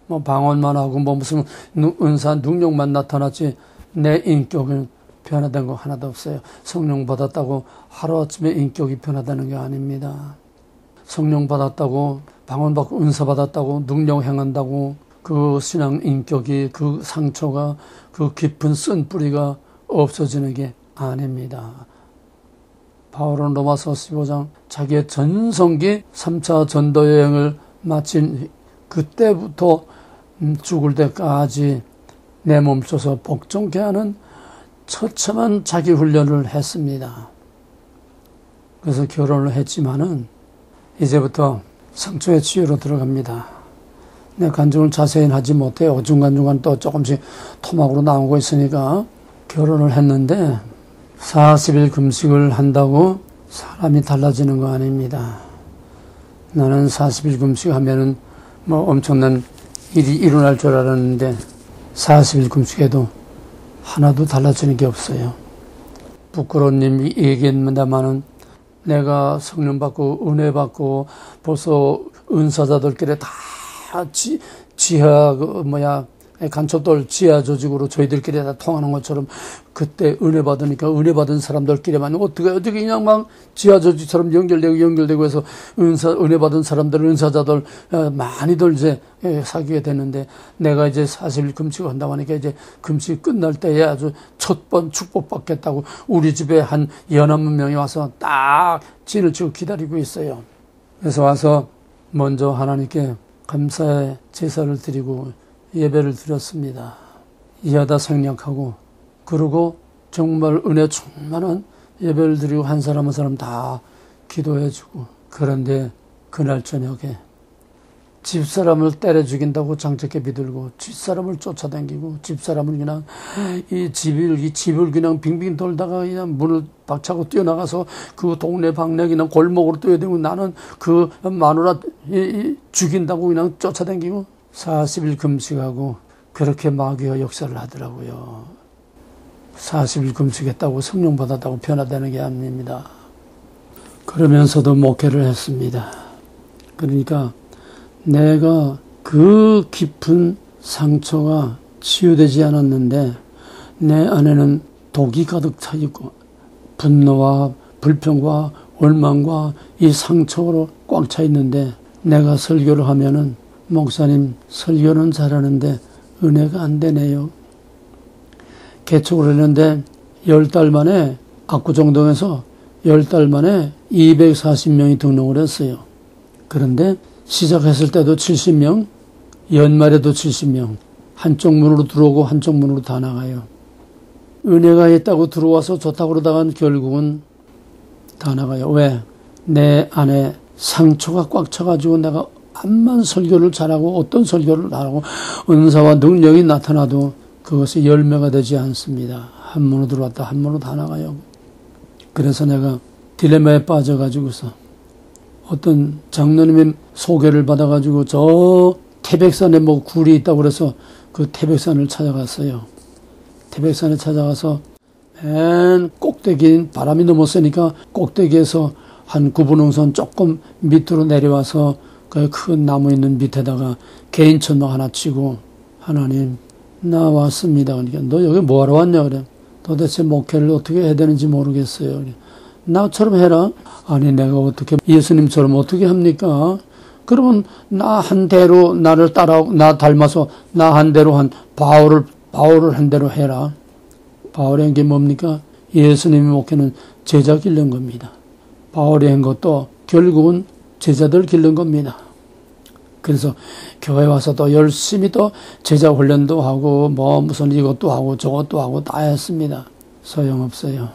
뭐 방언만 하고 뭐 무슨 은사 능력만 나타났지 내 인격은 변화된 거 하나도 없어요. 성령 받았다고 하루아침에 인격이 변화되는 게 아닙니다. 성령 받았다고 방언 받고 은사 받았다고 능력 행한다고 그 신앙 인격이 그 상처가 그 깊은 쓴뿌리가 없어지는 게 아닙니다. 바울은 로마서 15장 자기의 전성기 3차 전도 여행을 마친 그때부터 죽을 때까지 내몸쳐서 복종케 하는 처참한 자기 훈련을 했습니다. 그래서 결혼을 했지만은 이제부터 상처의 치유로 들어갑니다. 내 간증을 자세히는 하지 못해요. 중간중간 또 조금씩 토막으로 나오고 있으니까 결혼을 했는데 40일 금식을 한다고 사람이 달라지는 거 아닙니다. 나는 40일 금식하면은 뭐 엄청난 일이 일어날 줄 알았는데 40일 금식에도 하나도 달라지는 게 없어요. 부끄러운 님 얘기했습니다마는 내가 성령 받고 은혜 받고 벌써 은사자들끼리 다 지하 간첩들 지하 조직으로 저희들끼리 다 통하는 것처럼 그때 은혜 받으니까 은혜 받은 사람들끼리만 어떻게 그냥 막 지하 조직처럼 연결되고 해서 은혜 받은 사람들 은사자들 많이들 이제 사귀게 되는데 내가 이제 40일 금식을 한다고 하니까 이제 금식 끝날 때에 아주 첫 번 축복 받겠다고 우리 집에 한 19명이 와서 딱 진을 치고 기다리고 있어요. 그래서 와서 먼저 하나님께 감사의 제사를 드리고 예배를 드렸습니다. 이하다 생략하고 그러고 정말 은혜 충만한 예배를 드리고 한 사람 한 사람 다 기도해주고 그런데 그날 저녁에 집사람을 때려 죽인다고 장작개 비들고 집사람을 쫓아다니고 집사람을 그냥 이 집을 그냥 빙빙 돌다가 그냥 문을 박차고 뛰어나가서 그 동네 방네 그냥 골목으로 뛰어다니고 나는 그 마누라 죽인다고 그냥 쫓아다니고 40일 금식하고 그렇게 마귀가 역사를 하더라고요. 40일 금식했다고 성령 받았다고 변화되는 게 아닙니다. 그러면서도 목회를 했습니다. 그러니까 내가 그 깊은 상처가 치유되지 않았는데 내 안에는 독이 가득 차 있고 분노와 불평과 원망과 이 상처로 꽉 차 있는데 내가 설교를 하면은 목사님 설교는 잘하는데 은혜가 안 되네요. 개척을 했는데 10달 만에 압구정동에서 10달 만에 240명이 등록을 했어요. 그런데 시작했을 때도 70명, 연말에도 70명. 한쪽 문으로 들어오고 한쪽 문으로 다 나가요. 은혜가 있다고 들어와서 좋다고 그러다간 결국은 다 나가요. 왜? 내 안에 상처가 꽉 차가지고 내가 암만 설교를 잘하고 어떤 설교를 하고 은사와 능력이 나타나도 그것이 열매가 되지 않습니다. 한 문으로 들어왔다 한 문으로 다 나가요. 그래서 내가 딜레마에 빠져가지고서 어떤 장로님의 소개를 받아가지고 저 태백산에 뭐 굴이 있다고 그래서 그 태백산을 찾아갔어요. 태백산에 찾아가서 맨 꼭대기 바람이 너무 세니까 꼭대기에서 한 9분홍선 조금 밑으로 내려와서 그 큰 나무 있는 밑에다가 개인 천막 하나 치고 하나님 나 왔습니다. 그러니까 너 여기 뭐하러 왔냐 그래. 도대체 목회를 어떻게 해야 되는지 모르겠어요. 그래. 나처럼 해라. 아니 내가 어떻게 예수님처럼 어떻게 합니까? 그러면 나 한 대로 나를 따라오고 나 닮아서 나 한 대로 한 바울을 한 대로 해라. 바울이 한 게 뭡니까? 예수님의 목회는 제자 기르는 겁니다. 바울이 한 것도 결국은 제자들 기르는 겁니다. 그래서 교회 와서 또 열심히 또 제자 훈련도 하고 뭐 무슨 이것도 하고 저것도 하고 다 했습니다. 소용없어요.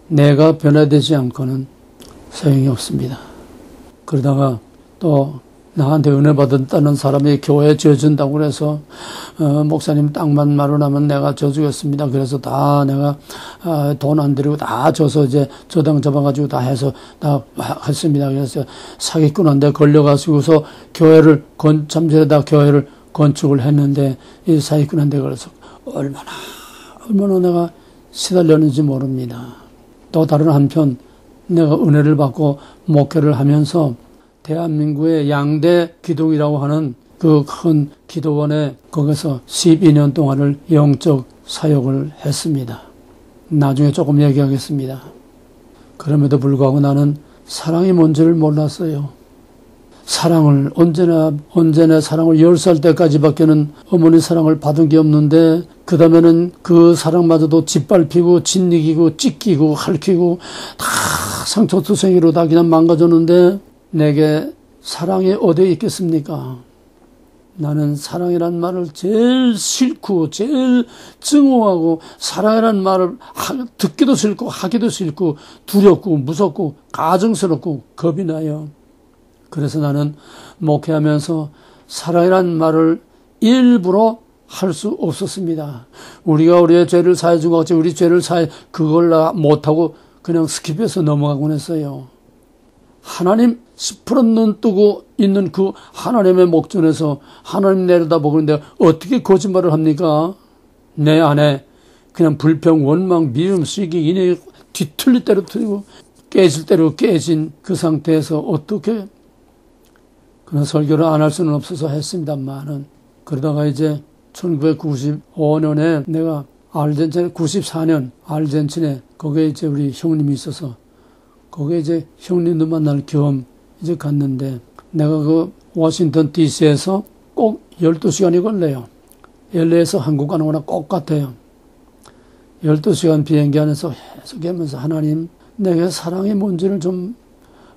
내가 변화되지 않고는 소용이 없습니다. 그러다가 또 나한테 은혜 받았다는 사람이 교회에 져준다고 그래서 목사님 땅만 마련하면 내가 져주겠습니다. 그래서 다 내가 돈 안 들이고 다 줘서 이제 저당 잡아가지고 다 해서 다 했습니다. 그래서 사기꾼한테 걸려가지고서 교회를 잠실에다 교회를 건축을 했는데 이 사기꾼한테 걸려서 얼마나 내가 시달렸는지 모릅니다. 또 다른 한편 내가 은혜를 받고 목회를 하면서 대한민국의 양대 기독이라고 하는 그 큰 기도원에 거기서 12년 동안을 영적 사역을 했습니다. 나중에 조금 얘기하겠습니다. 그럼에도 불구하고 나는 사랑이 뭔지를 몰랐어요. 사랑을 언제나 사랑을 10살 때까지밖에는 어머니 사랑을 받은 게 없는데 그 다음에는 그 사랑마저도 짓밟히고 짓이기고 찢기고 핥히고 다 상처투성이로 다 그냥 망가졌는데 내게 사랑이 어디에 있겠습니까? 나는 사랑이란 말을 제일 싫고 제일 증오하고 사랑이란 말을 듣기도 싫고 하기도 싫고 두렵고 무섭고 가증스럽고 겁이 나요. 그래서 나는 목회하면서 사랑이란 말을 일부러 할 수 없었습니다. 우리가 우리의 죄를 사해준 것 같이 우리 죄를 그걸 못하고 그냥 스킵해서 넘어가곤 했어요. 하나님 10% 눈 뜨고 있는 그 하나님의 목전에서 하나님 내려다보고 있는데 어떻게 거짓말을 합니까? 내 안에 그냥 불평, 원망, 미움, 시기, 인해 뒤틀릴 대로 틀리고 깨질 대로 깨진 그 상태에서 어떻게 그런 설교를 안 할 수는 없어서 했습니다만은 그러다가 이제 1995년에 내가 아르헨티나 94년 아르헨티나에 거기에 이제 우리 형님이 있어서 거기에 이제 형님도 만날 겸 이제 갔는데 내가 그 워싱턴 DC에서 꼭 12시간이 걸려요. LA에서 한국 가는 거랑 똑같아요. 12시간 비행기 안에서 계속 하면서 하나님 내게 사랑이 뭔지를 좀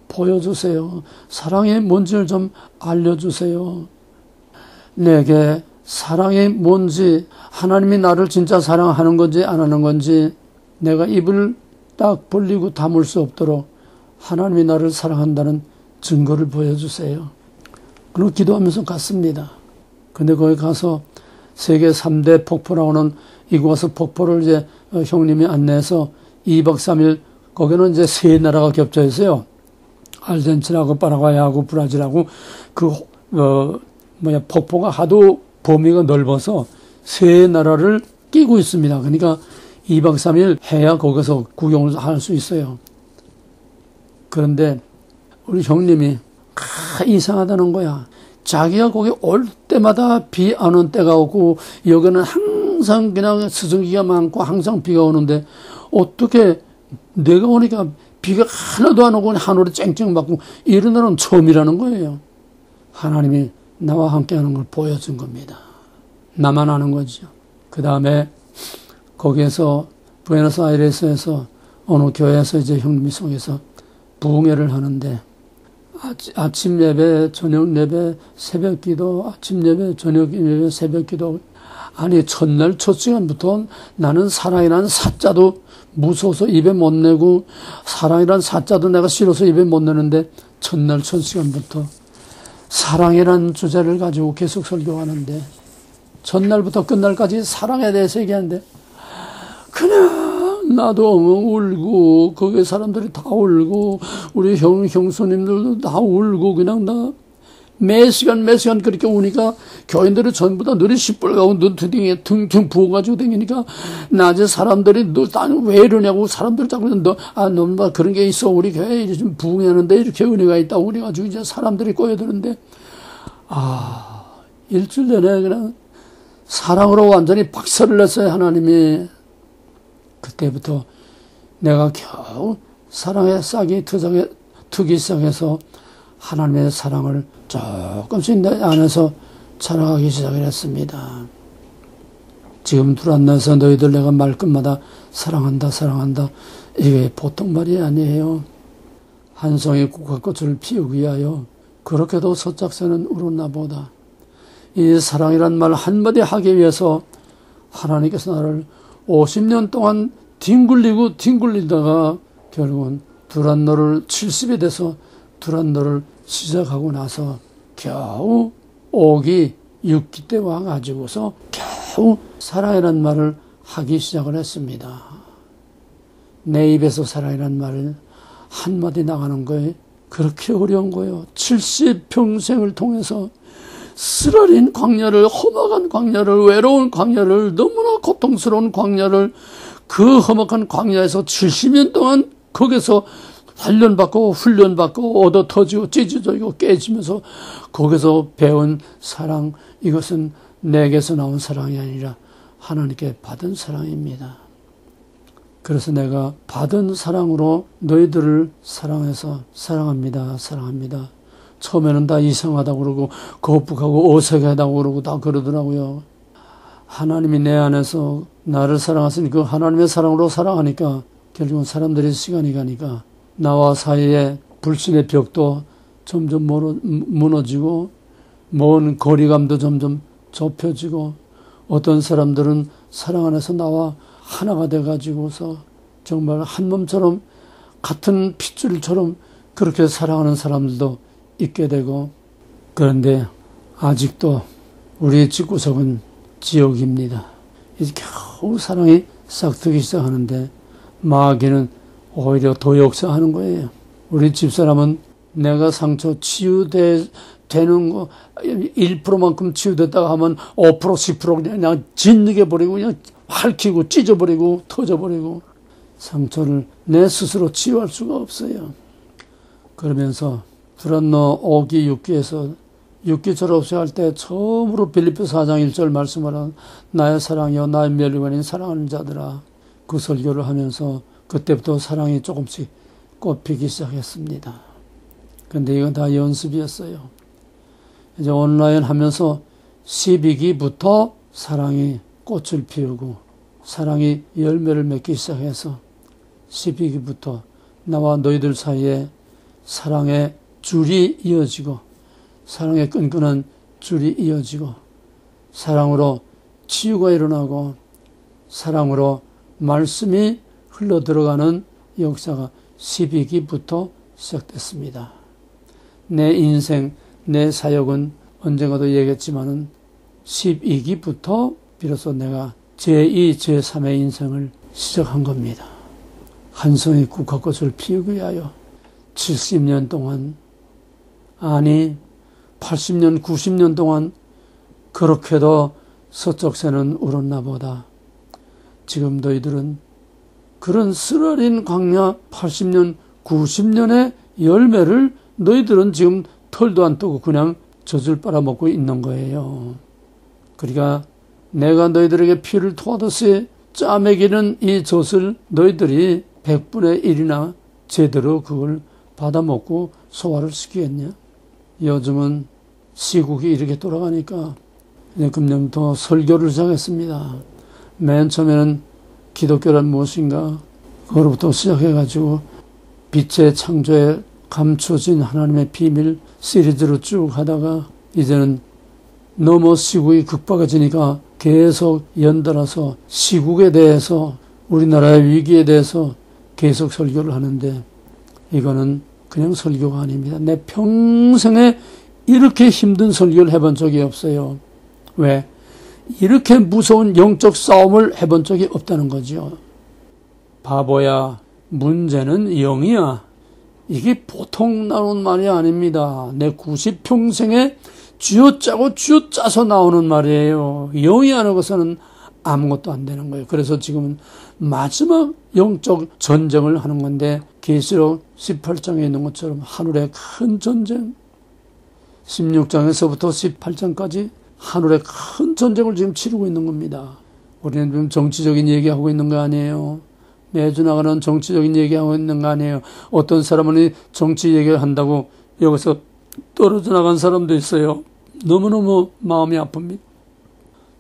보여주세요. 사랑이 뭔지를 좀 알려주세요. 내게 사랑이 뭔지 하나님이 나를 진짜 사랑하는 건지 안 하는 건지 내가 입을 딱 벌리고 담을 수 없도록 하나님이 나를 사랑한다는 증거를 보여주세요. 그리고 기도하면서 갔습니다. 근데 거기 가서 세계 3대 폭포라고 하는 이곳에서 폭포를 이제 형님이 안내해서 2박 3일 거기는 이제 세 나라가 겹쳐 있어요. 아르헨티나하고 파라과이하고 브라질하고 폭포가 하도 범위가 넓어서 세 나라를 끼고 있습니다. 그러니까 2박 3일 해야 거기서 구경을 할 수 있어요. 그런데 우리 형님이 이상하다는 거야. 자기가 거기 올 때마다 비 안 온 때가 오고 여기는 항상 그냥 수증기가 많고 항상 비가 오는데 어떻게 내가 오니까 비가 하나도 안 오고 하늘이 쨍쨍 맞고 이런 날은 처음이라는 거예요. 하나님이 나와 함께하는 걸 보여준 겁니다. 나만 아는 거죠. 그 다음에 거기에서 부에노스아이레스에서 어느 교회에서 이제 형님이 속에서 부흥회를 하는데 아침 예배, 저녁 예배, 새벽 기도, 아침 예배, 저녁 예배, 새벽 기도. 아니 첫날 첫 시간부터 나는 사랑이라는 사자도 무서워서 입에 못 내고 사랑이라는 사자도 내가 싫어서 입에 못 내는데 첫날 첫 시간부터 사랑이라는 주제를 가지고 계속 설교하는데 첫날부터 끝날까지 사랑에 대해서 얘기하는데 그냥 나도 울고 거기 사람들이 다 울고 우리 형수님들도 다 울고 그냥 나 매 시간 그렇게 우니까 교인들이 전부 다 눈이 시뻘가고 눈두덩이에 퉁퉁 부어가지고 다니니까 낮에 사람들이 너 왜 이러냐고 사람들 자꾸 너무 그런 게 있어 우리 교회에 좀 부흥하는데 이렇게 은혜가 있다고 그래가지고 이제 사람들이 꼬여드는데 일주일 내내 그냥 사랑으로 완전히 박살을 냈어요. 하나님이. 그때부터 내가 겨우 사랑의 싹이 트기 시작해서 하나님의 사랑을 조금씩 내 안에서 자라가기 시작을 했습니다. 지금 불안나서 너희들 내가 말끝마다 사랑한다 이게 보통 말이 아니에요. 한 송이 국화꽃을 피우기 위하여 그렇게도 서작새는 울었나 보다. 이 사랑이란 말 한마디 하기 위해서 하나님께서 나를 50년 동안 뒹굴리다가 결국은 두란노를 70이 돼서 두란노를 시작하고 나서 겨우 옥이 6기 때 와가지고서 겨우 사랑이란 말을 하기 시작을 했습니다. 내 입에서 사랑이란 말을 한마디 나가는 거에 그렇게 어려운 거예요. 70평생을 통해서 쓰라린 광야를, 험악한 광야를, 외로운 광야를, 너무나 고통스러운 광야를, 그 험악한 광야에서 70년 동안 거기서 단련받고 훈련받고 얻어 터지고 찢어지고 깨지면서 거기서 배운 사랑, 이것은 내게서 나온 사랑이 아니라 하나님께 받은 사랑입니다. 그래서 내가 받은 사랑으로 너희들을 사랑해서 사랑합니다. 처음에는 다 이상하다고 그러고 거북하고 어색하다고 그러고 다 그러더라고요. 하나님이 내 안에서 나를 사랑하시니 그 하나님의 사랑으로 사랑하니까 결국은 사람들이 시간이 가니까 나와 사이에 불신의 벽도 점점 무너지고 먼 거리감도 점점 좁혀지고 어떤 사람들은 사랑 안에서 나와 하나가 돼가지고서 정말 한 몸처럼 같은 핏줄처럼 그렇게 사랑하는 사람들도 있게 되고, 그런데 아직도 우리의 집구석은 지옥입니다. 이제 겨우 사랑이 싹트기 시작하는데 마귀는 오히려 더 역사하는 거예요. 우리 집사람은 내가 상처 치유되는 거 1%만큼 치유됐다가 하면 5%, 10% 그냥 짓누게 버리고 그냥 핥히고 찢어버리고 터져버리고 상처를 내 스스로 치유할 수가 없어요. 그러면서 두란노 5기 6기에서 6기 졸업식할 때 처음으로 빌립보 4장 1절 말씀하는 나의 사랑이여 나의 멸류관인 사랑하는 자들아, 그 설교를 하면서 그때부터 사랑이 조금씩 꽃피기 시작했습니다. 근데 이건 다 연습이었어요. 이제 온라인 하면서 12기부터 사랑이 꽃을 피우고 사랑이 열매를 맺기 시작해서 12기부터 나와 너희들 사이에 사랑의 줄이 이어지고 사랑의 끈끈한 줄이 이어지고 사랑으로 치유가 일어나고 사랑으로 말씀이 흘러들어가는 역사가 12기부터 시작됐습니다. 내 인생, 내 사역은 언젠가도 얘기했지만은 12기부터 비로소 내가 제2, 제3의 인생을 시작한 겁니다. 한 송이 국화꽃을 피우기 위하여 70년 동안, 아니 80년, 90년 동안 그렇게도 서쪽 새는 울었나 보다. 지금 너희들은 그런 쓰라린 광야 80년, 90년의 열매를 너희들은 지금 털도 안 뜨고 그냥 젖을 빨아먹고 있는 거예요. 그러니까 내가 너희들에게 피를 토하듯이 짜매기는 이 젖을 너희들이 100분의 1이나 제대로 그걸 받아먹고 소화를 시키겠냐? 요즘은 시국이 이렇게 돌아가니까 이제 금년부터 설교를 시작했습니다. 맨 처음에는 기독교란 무엇인가? 그거로부터 시작해가지고 빛의 창조에 감춰진 하나님의 비밀 시리즈로 쭉 하다가 이제는 너무 시국이 급박해지니까 계속 연달아서 시국에 대해서 우리나라의 위기에 대해서 계속 설교를 하는데 이거는 그냥 설교가 아닙니다. 내 평생에 이렇게 힘든 설교를 해본 적이 없어요. 왜? 이렇게 무서운 영적 싸움을 해본 적이 없다는 거죠. 바보야, 문제는 영이야. 이게 보통 나오는 말이 아닙니다. 내 90평생에 쥐어짜고 쥐어짜서 나오는 말이에요. 영이 하는 것은 아무것도 안 되는 거예요. 그래서 지금은 마지막 영적 전쟁을 하는 건데 계시록 18장에 있는 것처럼 하늘의 큰 전쟁, 16장에서부터 18장까지 하늘의 큰 전쟁을 지금 치르고 있는 겁니다. 우리는 지금 정치적인 얘기하고 있는 거 아니에요. 매주 나가는 정치적인 얘기하고 있는 거 아니에요. 어떤 사람은 정치 얘기를 한다고 여기서 떨어져 나간 사람도 있어요. 너무너무 마음이 아픕니다.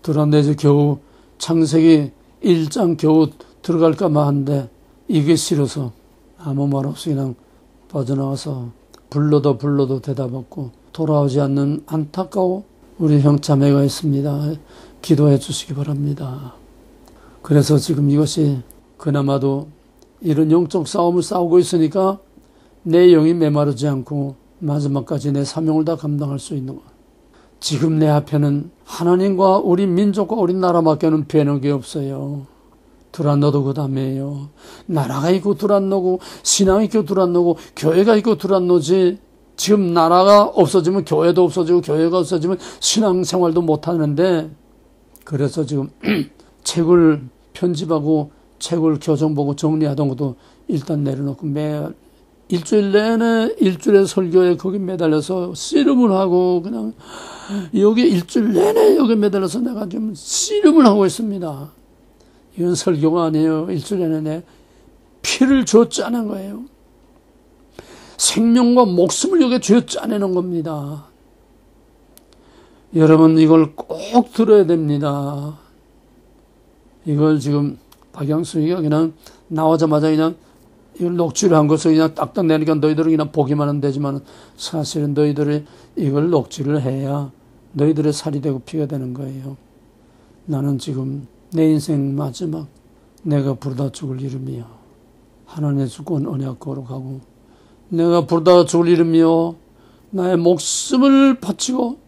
그런데 이제 겨우 창세기 1장 겨우 들어갈까만 한데 이게 싫어서 아무 말 없이 그냥 빠져나와서 불러도 대답 없고 돌아오지 않는 안타까운 우리 형자매가 있습니다. 기도해 주시기 바랍니다. 그래서 지금 이것이 그나마도 이런 영적 싸움을 싸우고 있으니까 내 영이 메마르지 않고 마지막까지 내 사명을 다 감당할 수 있는 것. 지금 내 앞에는 하나님과 우리 민족과 우리 나라밖에는 배는 게 없어요. 두란노도 그 다음에요. 나라가 있고 두란노고 신앙이 있고 두란노고 교회가 있고 두란노지. 지금 나라가 없어지면 교회도 없어지고 교회가 없어지면 신앙생활도 못하는데, 그래서 지금 책을 편집하고 책을 교정보고 정리하던 것도 일단 내려놓고 매일 일주일 내내 일주일의 설교에 거기 매달려서 씨름을 하고 그냥 여기 일주일 내내 여기 매달려서 내가 좀 씨름을 하고 있습니다. 이건 설교가 아니에요. 일주일 내내 내 피를 쥐어 짜낸 거예요. 생명과 목숨을 여기에 쥐어 짜내는 겁니다. 여러분 이걸 꼭 들어야 됩니다. 이걸 지금 박영수이가 그냥 나오자마자 그냥 이걸 녹취를 한 것을 그냥 딱딱 내니까 너희들은 그냥 보기만 하면 되지만 사실은 너희들이 이걸 녹취를 해야 너희들의 살이 되고 피가 되는 거예요. 나는 지금 내 인생 마지막 내가 부르다 죽을 이름이요. 하나님의 주권 언약 거룩하고 내가 부르다 죽을 이름이요. 나의 목숨을 바치고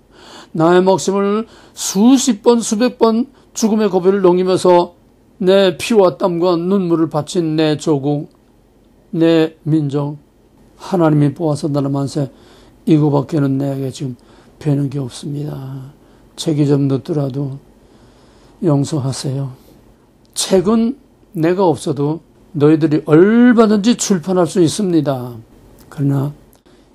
나의 목숨을 수십 번 수백 번 죽음의 고비를 넘기면서 내 피와 땀과 눈물을 바친 내 조국, 내 민족, 하나님이 뽑아서 나는 만세, 이거밖에는 내게 지금 배는 게 없습니다. 책이 좀 늦더라도 용서하세요. 책은 내가 없어도 너희들이 얼마든지 출판할 수 있습니다. 그러나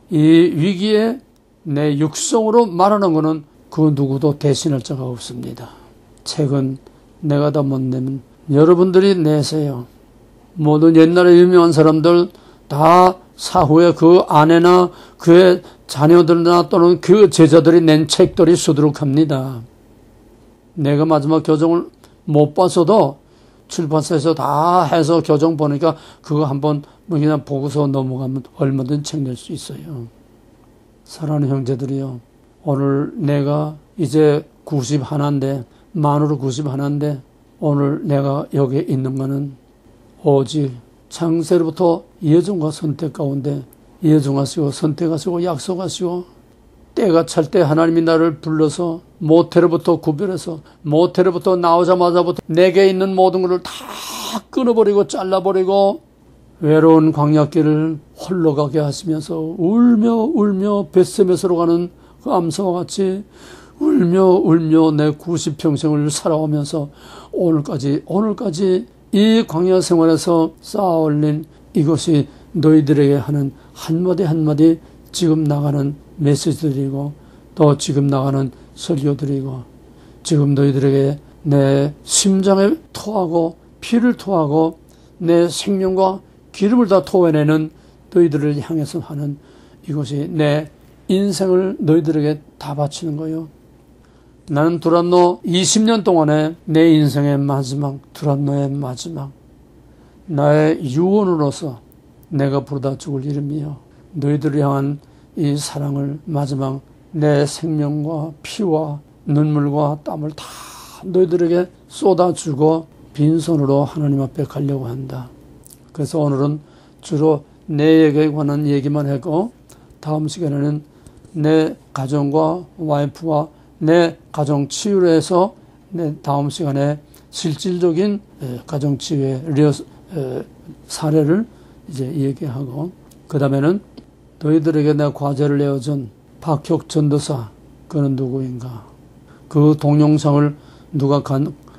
이 위기에 내 육성으로 말하는 것은 그 누구도 대신할 자가 없습니다. 책은 내가 다 못 내면 여러분들이 내세요. 모든 옛날에 유명한 사람들 다 사후에 그 아내나 그의 자녀들이나 또는 그 제자들이 낸 책들이 수두룩합니다. 내가 마지막 교정을 못 봤어도 출판사에서 다 해서 교정 보니까 그거 한번 그냥 보고서 넘어가면 얼마든지 책 낼 수 있어요. 사랑하는 형제들이요. 오늘 내가 이제 91인데 만으로 91인데 오늘 내가 여기에 있는 거는 오직 창세로부터 예정과 선택 가운데 예정하시고 선택하시고 약속하시고 때가 찰 때 하나님이 나를 불러서 모태로부터 구별해서 모태로부터 나오자마자부터 내게 있는 모든 것을 다 끊어버리고 잘라버리고 외로운 광야길을 홀로 가게 하시면서 울며 벳세메스로 가는 그 암사와 같이 울며 내 90평생을 살아오면서 오늘까지 이 광야 생활에서 쌓아올린 이것이 너희들에게 하는 한마디 지금 나가는 메시지들이고 또 지금 나가는 설교들이고 지금 너희들에게 내 심장에 토하고 피를 토하고 내 생명과 기름을 다 토해내는 너희들을 향해서 하는 이것이 내 인생을 너희들에게 다 바치는 거예요. 나는 두란노 20년 동안에 내 인생의 마지막, 두란노의 마지막, 나의 유언으로서 내가 부르다 죽을 이름이요. 너희들을 향한 이 사랑을 마지막 내 생명과 피와 눈물과 땀을 다 너희들에게 쏟아주고 빈손으로 하나님 앞에 가려고 한다. 그래서 오늘은 주로 내에게 관한 얘기만 했고 다음 시간에는 내 가정과 와이프와 내 가정 치유를 해서 내 다음 시간에 실질적인 가정 치유의 사례를 이제 얘기하고 그 다음에는 너희들에게 내가 과제를 내어준 박혁 전도사 그는 누구인가? 그 동영상을 누가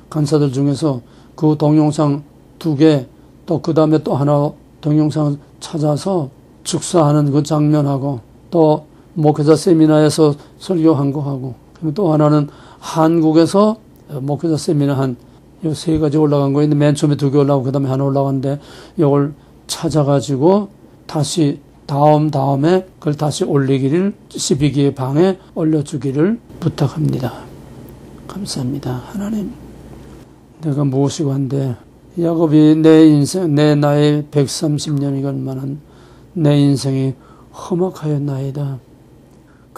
간사들 중에서 그 동영상 2개 또 그 다음에 또 하나 동영상을 찾아서 축사하는 그 장면하고 또 목회자 세미나에서 설교한 거 하고 또 하나는 한국에서 목회자 세미나 한 3가지 올라간 거 있는데 맨 처음에 2개 올라가고 그 다음에 하나 올라갔는데 이걸 찾아가지고 다시 다음에 그걸 다시 올리기를 12기의 방에 올려주기를 부탁합니다. 감사합니다. 하나님, 내가 무엇이고 한데 야곱이 내 인생, 내 나이 130년이건만한 내 인생이 험악하였나이다.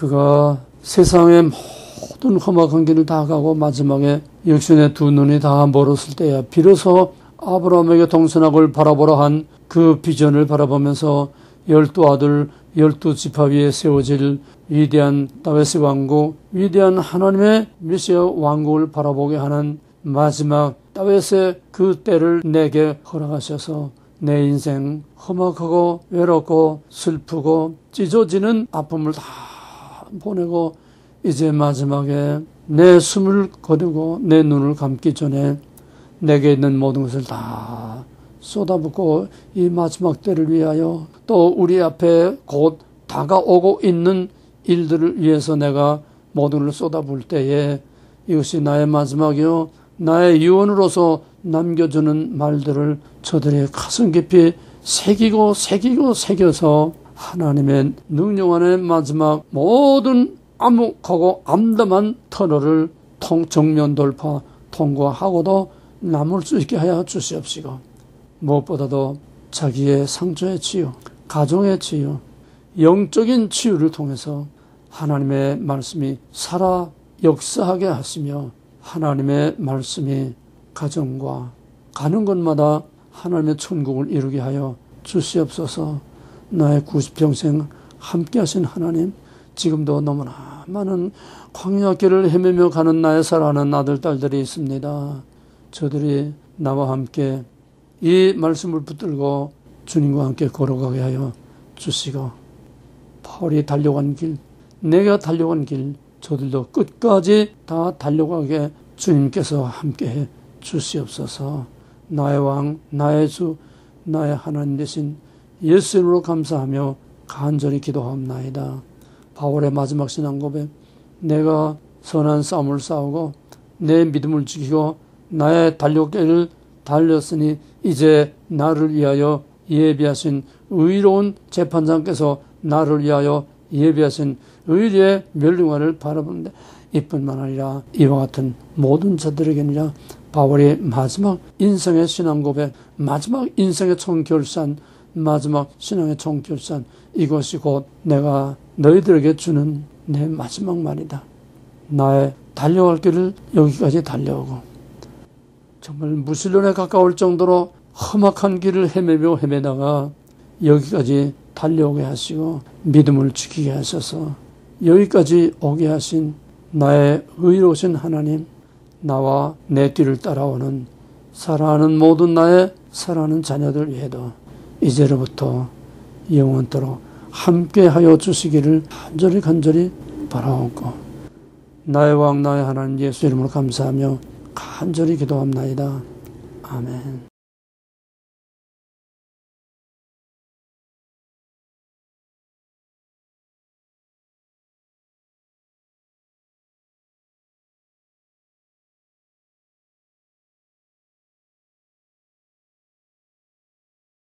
그가 세상의 모든 험악한 길을 다 가고 마지막에 육신의 두 눈이 다 멀었을 때야 비로소 아브라함에게 동선악을 바라보라 한 그 비전을 바라보면서 12아들 12지파 위에 세워질 위대한 다윗의 왕국, 위대한 하나님의 메시아 왕국을 바라보게 하는 마지막 다윗의 그 때를 내게 허락하셔서 내 인생 험악하고 외롭고 슬프고 찢어지는 아픔을 다 보내고 이제 마지막에 내 숨을 거두고 내 눈을 감기 전에 내게 있는 모든 것을 다 쏟아붓고 이 마지막 때를 위하여 또 우리 앞에 곧 다가오고 있는 일들을 위해서 내가 모든 걸 쏟아부을 때에 이것이 나의 마지막이요 나의 유언으로서 남겨주는 말들을 저들의 가슴 깊이 새겨서 하나님의 능력 안에 마지막 모든 암묵하고 암담한 터널을 정면 돌파 통과하고도 남을 수 있게 하여 주시옵시고 무엇보다도 자기의 상처의 치유, 가정의 치유, 영적인 치유를 통해서 하나님의 말씀이 살아 역사하게 하시며 하나님의 말씀이 가정과 가는 곳마다 하나님의 천국을 이루게 하여 주시옵소서. 나의 90평생 함께 하신 하나님, 지금도 너무나 많은 광야길을 헤매며 가는 나의 사랑하는 아들, 딸들이 있습니다. 저들이 나와 함께 이 말씀을 붙들고 주님과 함께 걸어가게 하여 주시고 바울이 달려간 길, 내가 달려간 길, 저들도 끝까지 다 달려가게 주님께서 함께해 주시옵소서. 나의 왕, 나의 주, 나의 하나님 되신 예수 이름으로 감사하며 간절히 기도합나이다. 바울의 마지막 신앙 고백, 내가 선한 싸움을 싸우고 내 믿음을 지키고 나의 달려길을 달렸으니 이제 나를 위하여 예비하신 의로운 재판장께서 나를 위하여 예비하신 의리의 멸류관을 바라보는데 이뿐만 아니라 이와 같은 모든 자들에게니라 바울의 마지막 인생의 신앙 고백, 마지막 인생의 총결산, 마지막 신앙의 총결산, 이것이 곧 내가 너희들에게 주는 내 마지막 말이다. 나의 달려갈 길을 여기까지 달려오고 정말 무신론에 가까울 정도로 험악한 길을 헤매다가 여기까지 달려오게 하시고 믿음을 지키게 하셔서 여기까지 오게 하신 나의 의로우신 하나님, 나와 내 뒤를 따라오는 사랑하는 모든 나의 사랑하는 자녀들 위에도 이제로부터 영원토록 함께하여 주시기를 간절히 바라옵고 나의 왕 나의 하나님 예수 이름으로 감사하며 간절히 기도합나이다. 아멘.